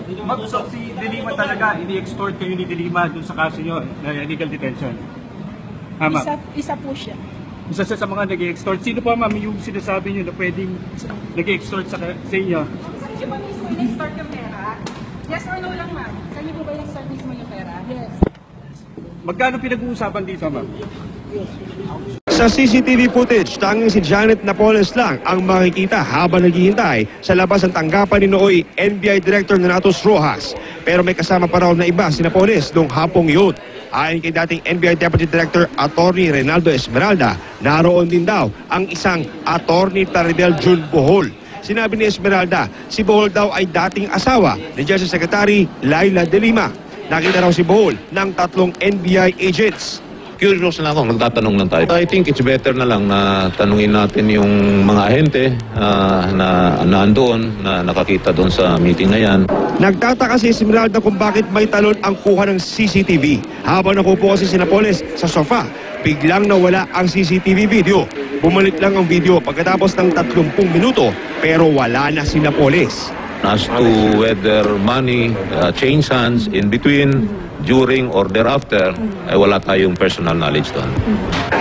Ma'am, so si Dilima talaga, ini-extort kayo ni Dilima dun sa kaso nyo na illegal detention? Tama. Isa po siya. Isa sa mga nag-extort. Sino pa ma'am yung sinasabi nyo na pwedeng nag-extort sa inyo? Siya ba mismo in-extort yung pera? Yes or no lang ma'am? Sa inyo po ba in-extort mismo yung pera? Yes. Magkano pinag-uusapan dito ma'am? Sa CCTV footage, tanging si Janet Napoles lang ang makikita habang naghihintay sa labas ng tanggapan ni nooy NBI Director Donatus Rojas. Pero may kasama pa raw na iba si Napoles noong hapong yun. Ayon kay dating NBI Deputy Director Attorney Reynaldo Esmeralda, naroon din daw ang isang Attorney Taridel Jun Bohol. Sinabi ni Esmeralda, si Bohol daw ay dating asawa ni Justice Secretary Laila De Lima. Nakita raw si Bohol ng 3 NBI agents. Curious na ako, nagtatanong lang tayo. I think it's better na lang na tanungin natin yung mga ahente na nandoon, na nakakita doon sa meeting na yan. Nagtataka si Esmeralda kung bakit may talon ang kuha ng CCTV. Habang nakupo kasi si Napoles sa sofa, biglang nawala ang CCTV video. Bumalik lang ang video pagkatapos ng 30 minuto, pero wala na si Napoles. As to whether money change hands in between, during or thereafter, ay wala tayong personal knowledge doon.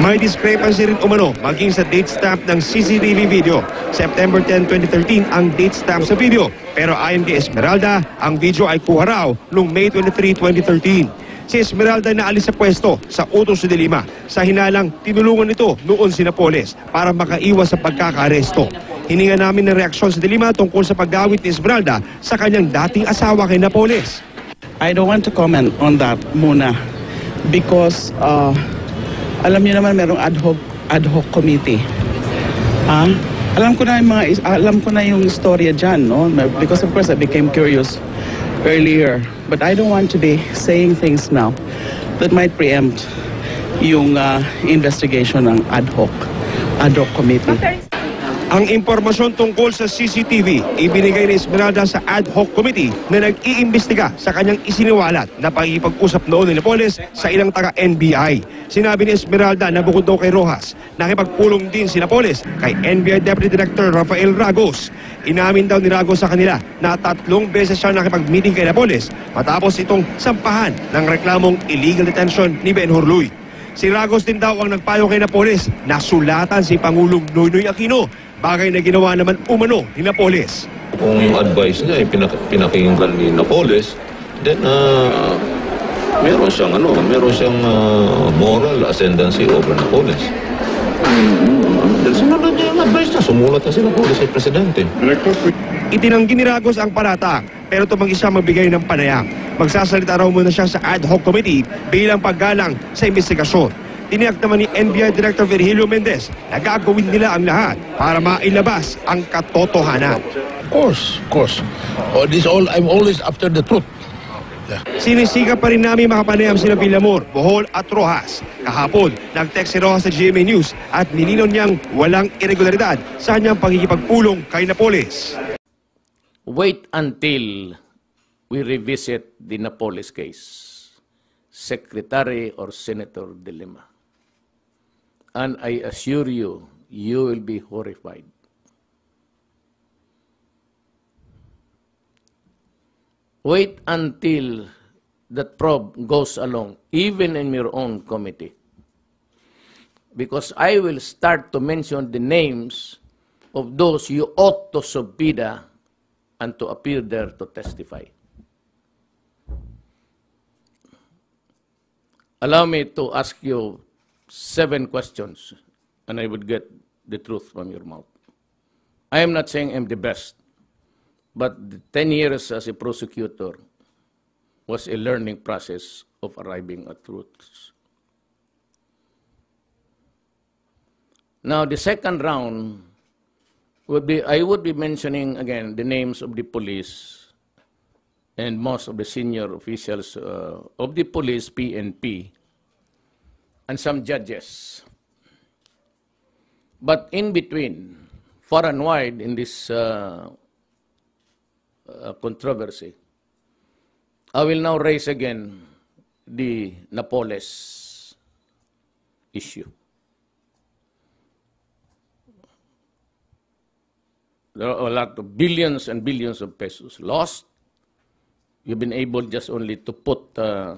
May discrepancy rin umano maging sa date stamp ng CCTV video. September 10, 2013 ang date stamp sa video. Pero ayon kay Esmeralda, ang video ay kuha raw noong May 23, 2013. Si Esmeralda naalis sa pwesto sa utos ni De Lima. Sa hinalang, tinulungan nito noon si Napoles para makaiwas sa pagkakaaresto. Hininga namin ng reaksyon si De Lima tungkol sa paggawit ni Esmeralda sa kanyang dating asawa kay Napoles. I don't want to comment on that muna because alam niyo naman merong ad hoc committee. Alam ko na yung istorya diyan, no? Because of course I became curious earlier, but I don't want to be saying things now that might preempt yung investigation ng ad hoc committee. Ang impormasyon tungkol sa CCTV ibinigay ni Esmeralda sa ad hoc committee na nag-iimbestiga sa kanyang isiniwalat na pag-ipag-usap noon ni Napoles sa ilang taga-NBI. Sinabi ni Esmeralda na bukod daw kay Rojas, nakipagpulong din si Napoles kay NBI Deputy Director Rafael Ragos. Inamin daw ni Ragos sa kanila na 3 beses siya nakipag-meeting kay Napoles matapos itong sampahan ng reklamong illegal detention ni Ben Hurluy. Si Ragos din daw ang nagpayo kay Napoles na sulatan si Pangulong Noynoy Aquino, bagay na ginawa naman umano ni Napoles. Kung yung advice niya ay pinakinggan ni Napoles, then meron siyang moral ascendancy over Napoles. Then sinunod niya yung advice niya, sumulat na si Napoles ay presidente. Itinanggi ni Ragos ang paratang, pero tumanggi siya magbigay ng panayam. Magsasalita raw muna siya sa ad hoc committee bilang paggalang sa investigasyon. Tiniyak naman ni NBI Director Virgilio Mendez na gagawin nila ang lahat para mailabas ang katotohanan. Of course. I'm always after the truth. Yeah. Sinisika pa rin namin makapanayam sina Villamor, Bohol at Rojas. Kahapon, nag-text si Rojas sa GMA News at nilinaw niyang walang irregularidad sa kanyang pagkikipagpulong kay Napoles. Wait until we revisit the Napoles case, Secretary or Senator De Lima. And I assure you, you will be horrified. Wait until that probe goes along, even in your own committee. Because I will start to mention the names of those you ought to subpoena and to appear there to testify. Allow me to ask you 7 questions, and I would get the truth from your mouth. I am not saying I'm the best, but the 10 years as a prosecutor was a learning process of arriving at truths. Now, the second round would be, I would be mentioning again the names of the police and most of the senior officials of the police, PNP, and some judges. But in between, far and wide in this controversy, I will now raise again the Napoles issue. There are a lot of billions and billions of pesos lost, You've been able just only to put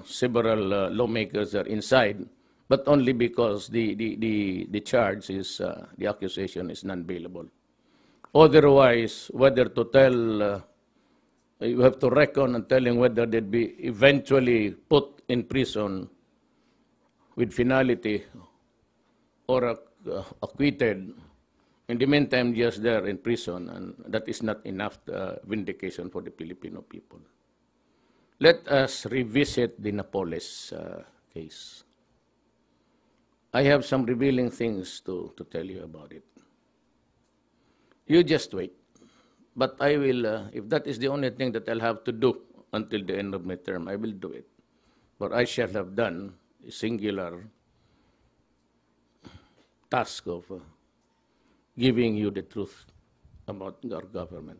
several lawmakers there inside, but only because the charge is, the accusation is non-bailable. Otherwise, whether to tell, you have to reckon on telling whether they'd be eventually put in prison with finality or acquitted. In the meantime, just there in prison, and that is not enough vindication for the Filipino people. Let us revisit the Napoles case. I have some revealing things to tell you about it. You just wait. But I will, if that is the only thing that I'll have to do until the end of my term, I will do it. But I shall have done a singular task of giving you the truth about our government.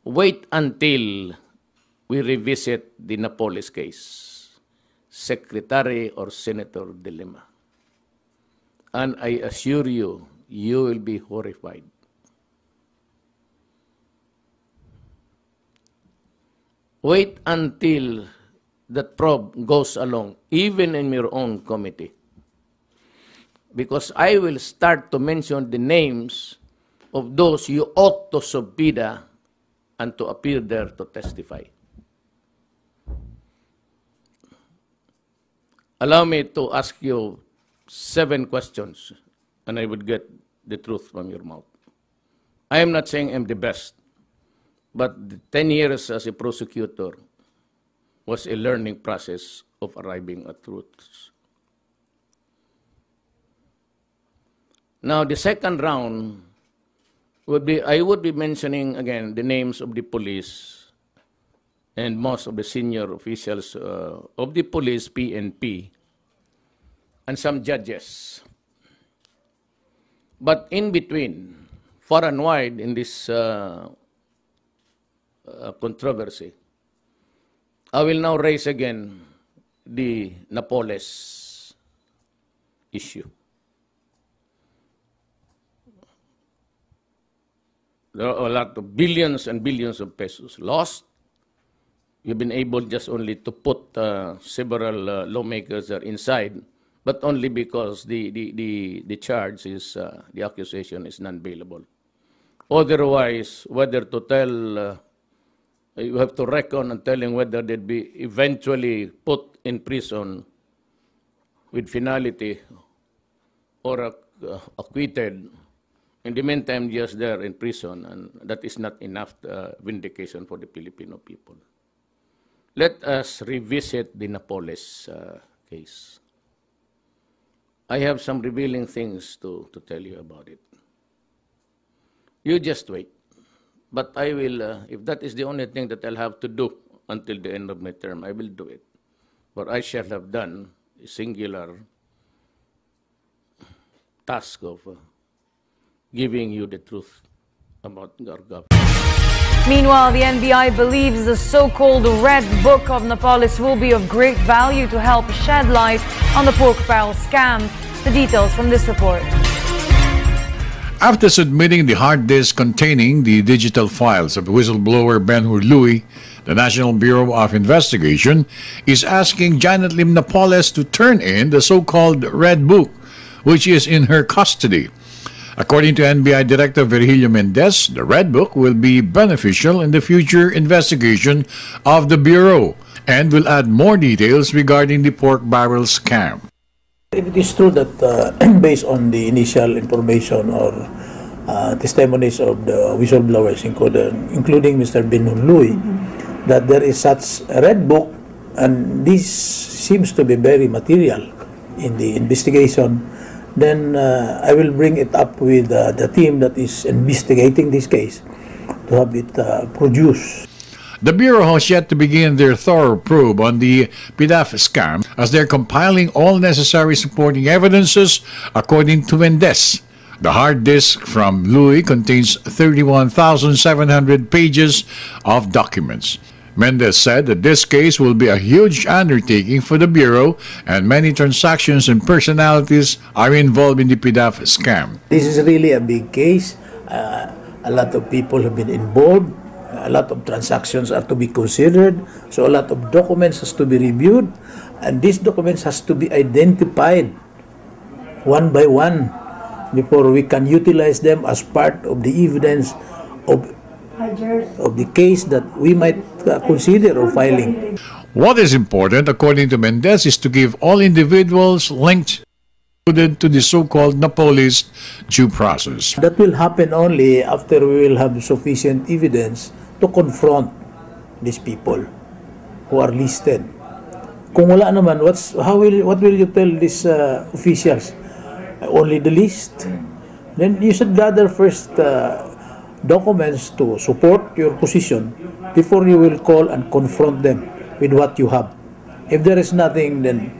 Wait until we revisit the Napoles case, Secretary or Senator dilemma. And I assure you, you will be horrified. Wait until that probe goes along, even in your own committee. Because I will start to mention the names of those you ought to subpoena and to appear there to testify. Allow me to ask you 7 questions, and I would get the truth from your mouth. I am not saying I'm the best, but the 10 years as a prosecutor was a learning process of arriving at truths. Now, the second round would be, I would be mentioning again the names of the police and most of the senior officials of the police, PNP, and some judges. But in between, far and wide in this controversy, I will now raise again the Napoles issue. There are a lot of billions and billions of pesos lost. You've been able just only to put several lawmakers there inside, but only because the charge is, the accusation is non-bailable. Otherwise, whether to tell, you have to reckon on telling whether they'd be eventually put in prison with finality or acquitted. In the meantime, just there in prison, and that is not enough vindication for the Filipino people. Let us revisit the Napoles case. I have some revealing things to tell you about it. You just wait. But I will, if that is the only thing that I'll have to do until the end of my term, I will do it. But I shall have done a singular task of giving you the truth about our government. Meanwhile, the NBI believes the so-called Red Book of Napoles will be of great value to help shed light on the pork barrel scam. The details from this report. After submitting the hard disk containing the digital files of whistleblower Ben-Hur Louie, the National Bureau of Investigation is asking Janet Lim Napoles to turn in the so-called Red Book, which is in her custody. According to NBI Director Virgilio Mendez, the Red Book will be beneficial in the future investigation of the Bureau and will add more details regarding the pork barrel scam. It is true that based on the initial information or testimonies of the whistleblowers, including Mr. Ben-Hur Louie, that there is such a Red Book, and this seems to be very material in the investigation, then I will bring it up with the team that is investigating this case to have it produced. The Bureau has yet to begin their thorough probe on the PDAF scam as they're compiling all necessary supporting evidences, according to Mendez. The hard disk from Louie contains 31,700 pages of documents. Mendez said that this case will be a huge undertaking for the Bureau and many transactions and personalities are involved in the PDAF scam. This is really a big case. a lot of people have been involved, a lot of transactions are to be considered, so a lot of documents has to be reviewed, and these documents has to be identified one by one before we can utilize them as part of the evidence of the case that we might consider or filing. What is important, according to Mendez, is to give all individuals linked to the so-called Napoles due process. That will happen only after we will have sufficient evidence to confront these people who are listed. Kung wala naman, what will you tell these officials? Only the list? Then you should gather first documents to support your position before you will call and confront them with what you have. If there is nothing, then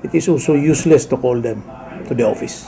it is also useless to call them to the office.